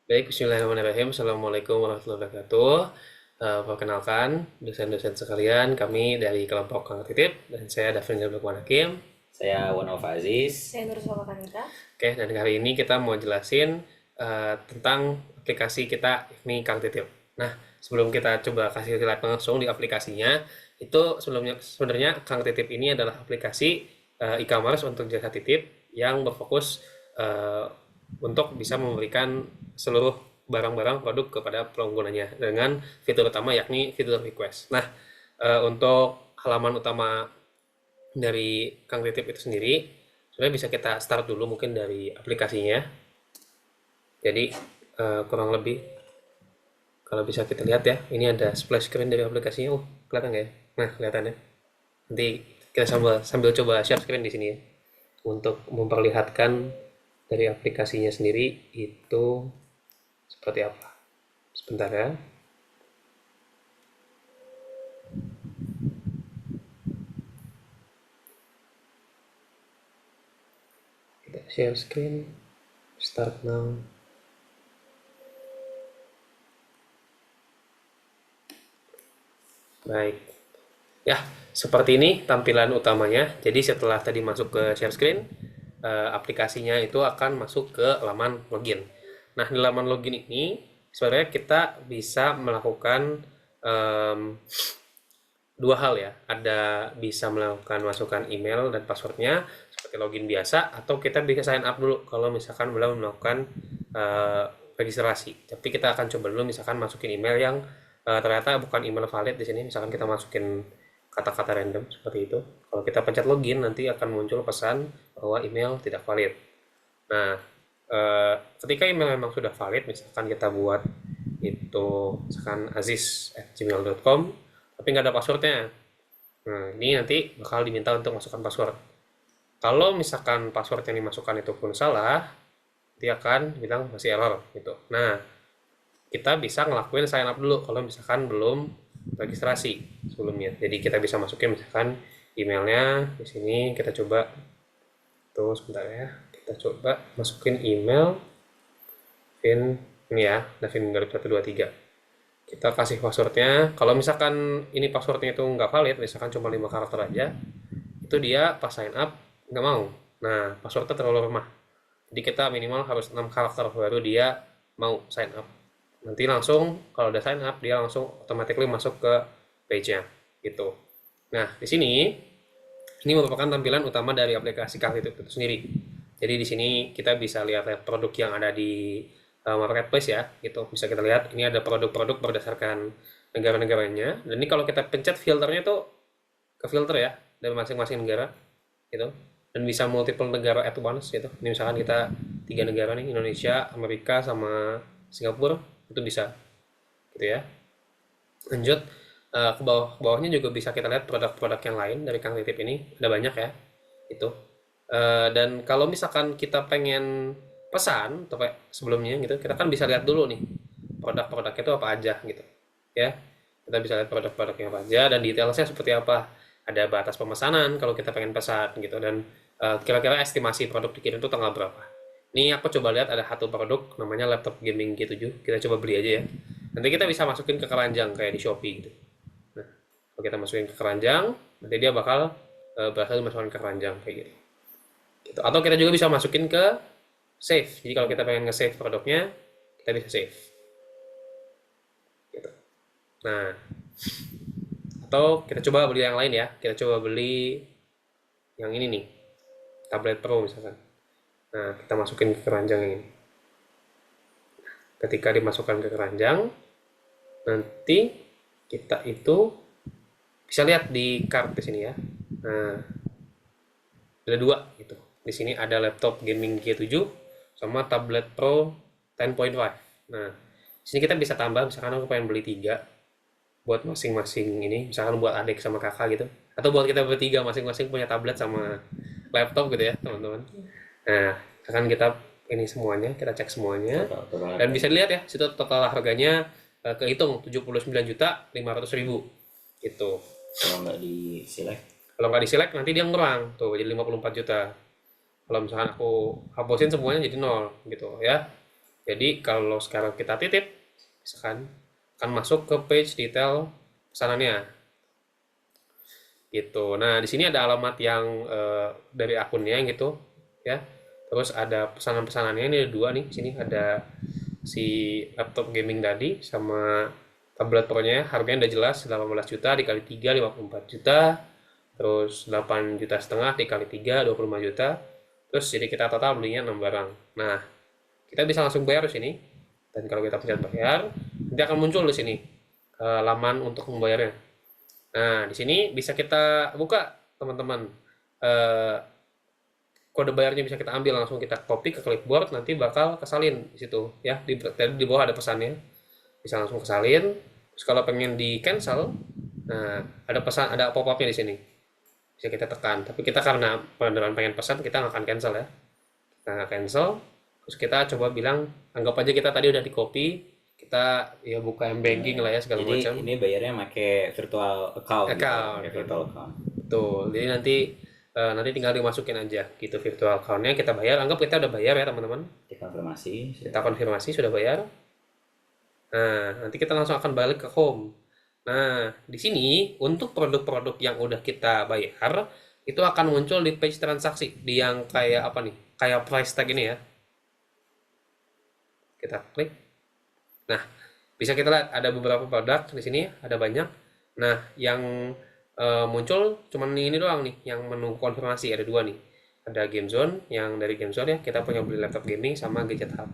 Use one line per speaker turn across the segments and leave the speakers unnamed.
Baik, bismillahirrahmanirrahim. Assalamualaikum warahmatullahi wabarakatuh. Perkenalkan, dosen-dosen sekalian, kami dari kelompok Kang Titip, dan saya Davin Lukman Hakim.
Saya Wanova Aziz.
Saya Nur Sama Kanita.
Oke, dan hari ini kita mau jelasin tentang aplikasi kita, ini Kang Titip. Nah, sebelum kita coba kasih lihat langsung di aplikasinya, itu sebelumnya sebenarnya Kang Titip ini adalah aplikasi e-commerce untuk jasa titip yang berfokus eh, untuk bisa memberikan seluruh barang-barang produk kepada penggunanya dengan fitur utama yakni fitur request. Nah, untuk halaman utama dari Kang Titip itu sendiri, sebenarnya bisa kita start dulu mungkin dari aplikasinya. Jadi kurang lebih kalau bisa kita lihat ya, ini ada splash screen dari aplikasinya. Kelihatan nggak ya? Nah, kelihatan ya. Nanti kita sambil coba share screen di sini ya, untuk memperlihatkan dari aplikasinya sendiri itu seperti apa. Sebentar ya. Kita share screen. Start now. Baik. Ya, seperti ini tampilan utamanya. Jadi setelah tadi masuk ke share screen, aplikasinya itu akan masuk ke laman login. Nah, di laman login ini sebenarnya kita bisa melakukan em, dua hal ya. Ada bisa melakukan masukan email dan passwordnya seperti login biasa, atau kita bisa sign up dulu kalau misalkan belum melakukan eh, registrasi. Tapi kita akan coba dulu misalkan masukin email yang ternyata bukan email valid di sini. Misalkan kita masukin kata-kata random seperti itu. Kalau kita pencet login nanti akan muncul pesan bahwa email tidak valid. Nah, ketika email memang sudah valid, misalkan kita buat itu misalkan aziz@gmail.com, tapi nggak ada passwordnya. Nah, ini nanti bakal diminta untuk masukkan password. Kalau misalkan password yang dimasukkan itu pun salah, dia akan bilang masih error gitu. Nah, kita bisa ngelakuin sign up dulu kalau misalkan belum registrasi sebelumnya. Jadi kita bisa masukin misalkan emailnya di sini. Kita coba tuh sebentar ya. Kita coba masukin email Vin ini ya, Davin Garip 123. Kita kasih passwordnya. Kalau misalkan ini passwordnya itu nggak valid, misalkan cuma 5 karakter aja, itu dia pas sign up nggak mau. Nah, passwordnya terlalu lemah. Jadi kita minimal harus 6 karakter baru dia mau sign up. Nanti langsung kalau udah sign up dia langsung automatically masuk ke page-nya gitu. Nah, di sini ini merupakan tampilan utama dari aplikasi Kartu itu sendiri. Jadi di sini kita bisa lihat produk yang ada di marketplace ya, gitu. Bisa kita lihat ini ada produk-produk berdasarkan negara-negaranya. Dan ini kalau kita pencet filternya tuh ke filter ya dari masing-masing negara gitu. Dan bisa multiple negara at once gitu. Ini misalkan kita 3 negara nih, Indonesia, Amerika, sama Singapura, itu bisa gitu ya. Lanjut ke bawahnya juga bisa kita lihat produk-produk yang lain dari Kang Titip ini, ada banyak ya itu. Dan kalau misalkan kita pengen pesan atau kayak sebelumnya gitu, kita kan bisa lihat dulu nih produk-produknya itu apa aja gitu ya. Kita bisa lihat produk-produknya apa aja dan detailnya seperti apa. Ada batas pemesanan kalau kita pengen pesan gitu, dan kira-kira estimasi produk dikirim itu tanggal berapa. Ini aku coba lihat ada satu produk namanya laptop gaming G7, kita coba beli aja ya. Nanti kita bisa masukin ke keranjang kayak di Shopee gitu. Nah, kalau kita masukin ke keranjang, nanti dia bakal berhasil dimasukkan ke keranjang kayak gitu. Gitu. Atau kita juga bisa masukin ke save. Jadi kalau kita pengen nge-save produknya, kita bisa save. Gitu. Nah, atau kita coba beli yang lain ya. Kita coba beli yang ini nih, tablet Pro misalkan. Nah, kita masukin ke keranjang ini. Ketika dimasukkan ke keranjang, nanti kita itu bisa lihat di card di sini ya. Nah, ada dua gitu. Di sini ada laptop gaming G7 sama tablet Pro 10.5. Nah, di sini kita bisa tambah, misalkan aku pengen beli tiga buat masing-masing ini, misalkan buat adik sama kakak gitu, atau buat kita bertiga masing-masing punya tablet sama laptop gitu ya teman-teman. Nah, akan kita ini semuanya, kita cek semuanya, dan bisa dilihat ya situ total harganya kehitung 79.500.000 gitu.
Kalau nggak di select.
Kalau nggak di select nanti dia ngurang tuh jadi 54 juta. Kalau misalkan aku hapusin semuanya jadi nol gitu ya. Jadi kalau sekarang kita titip, misalkan akan masuk ke page detail pesanannya gitu. Nah, di sini ada alamat yang dari akunnya gitu ya. Terus ada pesanan-pesanannya, ini ada dua nih. Sini ada si laptop gaming tadi sama tablet pro-nya, harganya udah jelas 18 juta dikali 3 54 juta. Terus 8 juta setengah dikali 3 25 juta. Terus jadi kita total belinya 6 barang. Nah, kita bisa langsung bayar di sini. Dan kalau kita pencet bayar, nanti akan muncul di sini laman untuk membayarnya. Nah, di sini bisa kita buka, teman-teman. Eh, Kode bayarnya bisa kita ambil, langsung kita copy ke clipboard, nanti bakal kesalin di situ ya. Di bawah ada pesannya. Bisa langsung kesalin. Terus kalau pengen di cancel, nah ada pesan, ada pop-upnya di sini. Bisa kita tekan. Tapi kita karena beneran pengen pesan, kita nggak akan cancel ya. Kita nggak cancel. Terus kita coba bilang, anggap aja kita tadi udah di copy, kita ya buka banking lah ya segala
Jadi
macam.
ini bayarnya pakai virtual account gitu,
Account.
pakai virtual account.
Betul. Jadi nanti tinggal dimasukin aja gitu virtual account-nya, kita bayar. Anggap kita udah bayar ya teman-teman.
Dikonfirmasi.
Kita konfirmasi sudah bayar. Nah, nanti kita langsung akan balik ke home. Nah, di sini untuk produk-produk yang udah kita bayar itu akan muncul di page transaksi, di yang kayak apa nih? Kayak price tag ini ya. Kita klik. Nah, bisa kita lihat ada beberapa produk di sini, ada banyak. Nah, yang muncul cuman ini doang nih, yang menu konfirmasi ada dua nih. Ada Game Zone, yang dari Game Zone ya, kita punya beli laptop gaming sama Gadget Hub,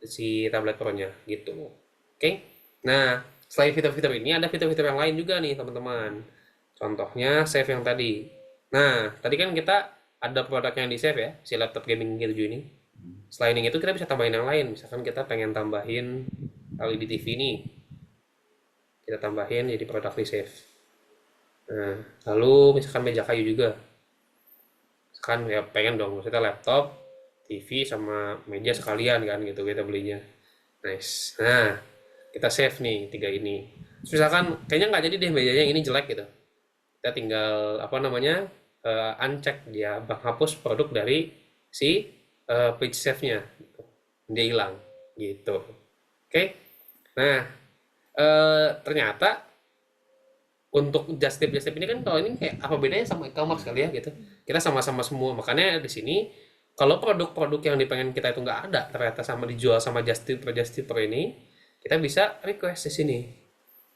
si tablet pro-nya gitu. Oke. Nah, selain fitur-fitur ini ada fitur-fitur yang lain juga nih, teman-teman. Contohnya save yang tadi. Nah, tadi kan kita ada produk yang di save ya, si laptop gaming G7 ini. Selain yang itu kita bisa tambahin yang lain. Misalkan kita pengen tambahin LED TV ini, kita tambahin jadi produk di save. Nah, lalu misalkan meja kayu juga. Misalkan ya pengen dong, maksudnya laptop, TV sama meja sekalian kan gitu kita belinya. Nice. Nah, kita save nih tiga ini. Terus misalkan kayaknya nggak jadi deh mejanya ini jelek gitu. Kita tinggal apa namanya uncheck, dia hapus produk dari si page save-nya. Dia hilang gitu. Oke. Nah, ternyata untuk just tip ini kan, kalau ini kayak apa bedanya sama e-commerce kali ya gitu. Kita sama-sama semua. Makanya di sini kalau produk-produk yang dipengen kita itu nggak ada ternyata sama dijual sama just tip ini, kita bisa request di sini.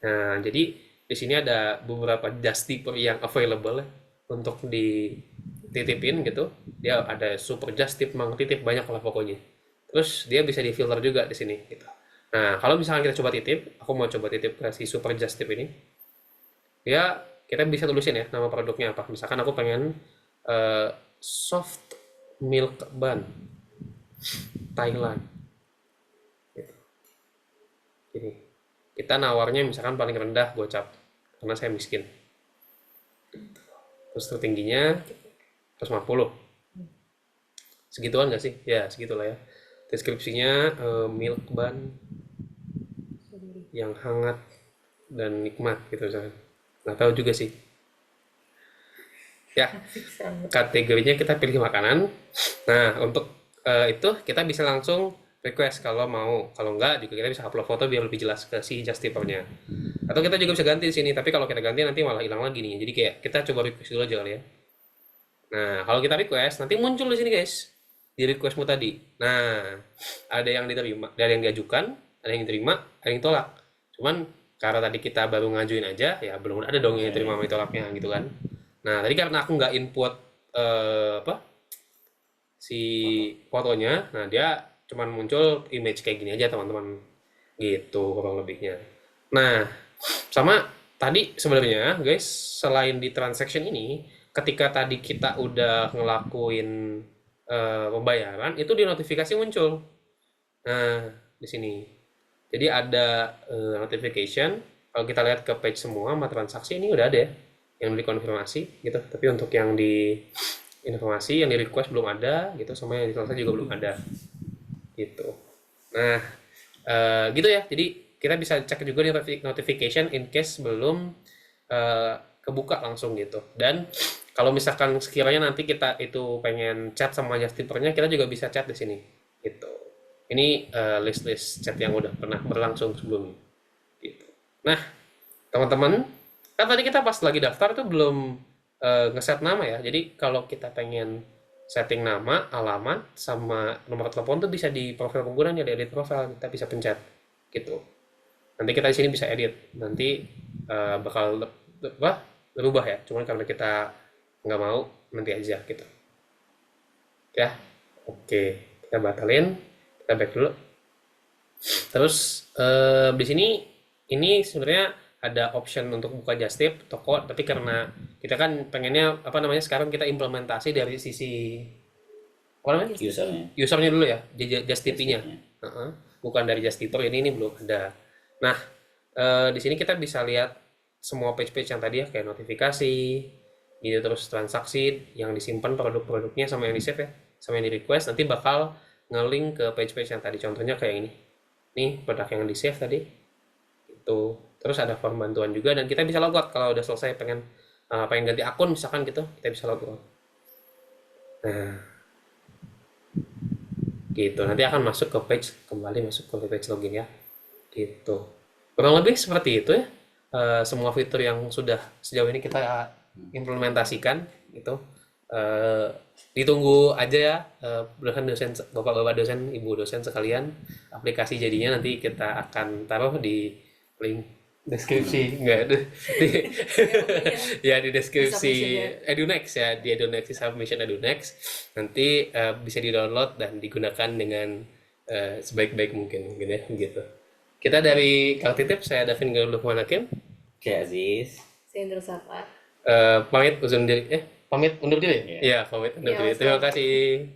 Nah, jadi di sini ada beberapa just tip yang available ya, untuk dititipin gitu. Dia ada super just tip, mang titip banyak lah pokoknya. Terus dia bisa di filter juga di sini gitu. Nah, kalau misalnya kita coba titip, aku mau coba titip ke si super just tip ini. Ya, kita bisa tulisin ya nama produknya apa. Misalkan aku pengen soft milk bun Thailand. Gitu. Jadi kita nawarnya misalkan paling rendah gocap karena saya miskin. Terus tertingginya 150. Segituan nggak sih? Ya, segitulah ya. Deskripsinya milk bun yang hangat dan nikmat gitu misalkan. Nggak tahu juga sih. Ya, kategorinya kita pilih makanan. Nah, untuk itu kita bisa langsung request kalau mau. Kalau enggak juga kita bisa upload foto biar lebih jelas ke si justifier-nya. Atau kita juga bisa ganti di sini, tapi kalau kita ganti nanti malah hilang lagi nih. Jadi kayak kita coba request dulu aja kali ya. Nah, kalau kita request nanti muncul di sini guys. Di requestmu tadi. Nah, ada yang diterima, ada yang diajukan, ada yang diterima, ada yang tolak. Cuman karena tadi kita baru ngajuin aja, ya belum ada dong yang diterima sama tolaknya gitu kan. Nah, tadi karena aku nggak input apa si fotonya, nah dia cuman muncul image kayak gini aja teman-teman, gitu kurang lebihnya. Nah, sama tadi sebenarnya guys, selain di transaction ini, ketika tadi kita udah ngelakuin pembayaran, itu di notifikasi muncul. Nah, di sini. Jadi ada notification. Kalau kita lihat ke page semua sama transaksi ini udah ada ya yang dikonfirmasi gitu. Tapi untuk yang di informasi yang di request belum ada gitu, sama yang di transaksi juga belum ada gitu. Nah, gitu ya. Jadi kita bisa cek juga di notification in case belum kebuka langsung gitu. Dan kalau misalkan sekiranya nanti kita itu pengen chat sama justipernya, kita juga bisa chat di sini gitu. Ini list-list chat yang udah pernah berlangsung sebelumnya. Gitu. Nah, teman-teman, kan tadi kita pas lagi daftar tuh belum ngeset nama ya. Jadi kalau kita pengen setting nama, alamat, sama nomor telepon tuh bisa di profil penggunanya, di edit profile kita bisa pencet gitu. Nanti kita di sini bisa edit. Nanti bakal berubah ya. Cuman karena kita nggak mau, nanti aja gitu. Ya, oke. Kita batalin. Kita back dulu. Terus di sini ini sebenarnya ada option untuk buka just tip toko, tapi karena kita kan pengennya apa namanya sekarang kita implementasi dari sisi apa namanya
Usernya.
usernya dulu ya, just tip-nya.
Tipnya.
Bukan dari just tipper, ini belum ada. Nah, di sini kita bisa lihat semua page-page yang tadi ya, kayak notifikasi, gitu, terus transaksi yang disimpan produk-produknya sama yang di save ya, sama yang di request. Nanti bakal nge-link ke page-page yang tadi, contohnya kayak ini nih produk yang di save tadi itu. Terus ada form bantuan juga, dan kita bisa logout kalau udah selesai pengen ganti akun misalkan gitu, kita bisa logout. Nah, gitu, nanti akan masuk ke page, kembali masuk ke page login ya, gitu. Kurang lebih seperti itu ya. Semua fitur yang sudah sejauh ini kita implementasikan gitu. Ditunggu aja ya, dosen, bapak-bapak dosen, ibu dosen sekalian. Aplikasi jadinya nanti kita akan taruh di link deskripsi, enggak di ya di deskripsi Edunext ya, di Edunext di submission Edunext. Nanti bisa di-download dan digunakan dengan sebaik-baik mungkin ya, gitu. Kita dari Kaltitip, saya Davin Galuh Hakim.
Oke, Aziz.
Saya Indra Safar.
Pamit undur diri. Pamit undur diri? Iya, pamit undur diri. Terima kasih.